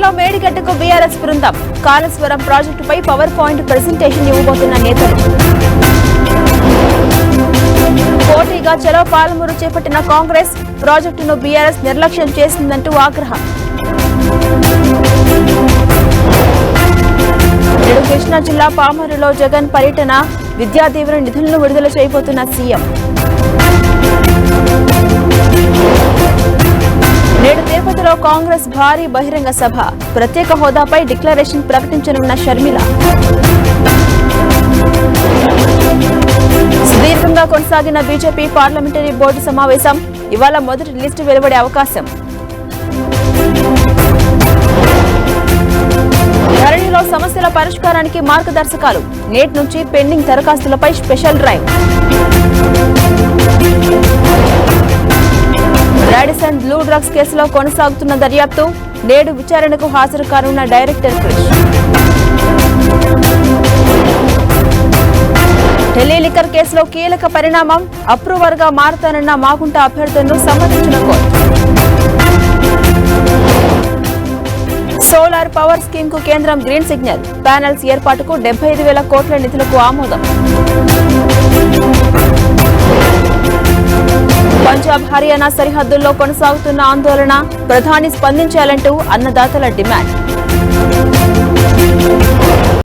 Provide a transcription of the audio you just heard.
మెదక్లో మేడిగడ్డకు బీఆర్ఎస్ బృందం కాళేశ్వరం ప్రాజెక్టుపై పవర్ పాయింట్ ప్రెజెంటేషన్ ఇవ్వబోతున్న నేతలు. పోటీగా చలో పాలమూరు చేపట్టిన కాంగ్రెస్ ప్రాజెక్టును బీఆర్ఎస్ నిర్లక్ష్యం చేసిందంటూ ఆగ్రహం. కృష్ణా జిల్లా పామరులో జగన్ పర్యటన, విద్యా దీవెన నిధులను విడుదల చేయబోతున్న సీఎం. నేడు తిరుపతిలో కాంగ్రెస్ భారీ బహిరంగ సభ, ప్రత్యేక హోదాపై డిక్లరేషన్ ప్రకటించనున్న షర్మిల. సుదీర్ఘంగా కొనసాగిన బీజేపీ పార్లమెంటరీ బోర్డు సమావేశం, ఇవాళ మొదటి లిస్టు వెలువడే అవకాశం. ధరణిలో సమస్యల పరిష్కారానికి మార్గదర్శకాలు, నేటి నుంచి పెండింగ్ దరఖాస్తులపై special drive. Radisson Blu drugs కేసులో కొనసాగుతున్న దర్యాప్తు, నేడు విచారణకు హాజరు కానున్న డైరెక్టర్ క్రిష్. ఢిల్లీ లిక్కర్ కేసులో కీలక పరిణామం, అప్రూవర్ గా మారతానన్న మాగుంట అభ్యర్థులను సమ్మతించిన కోర్టు. సోలార్ పవర్ స్కీమ్ కు కేంద్రం గ్రీన్ సిగ్నల్, ప్యానెల్స్ ఏర్పాటుకు 75,000 కోట్ల నిధులకు ఆమోదం. పంజాబ్ హర్యానా సరిహద్దుల్లో కొనసాగుతున్న ఆందోళన, ప్రధాని స్పందించాలంటూ అన్నదాతల డిమాండ్.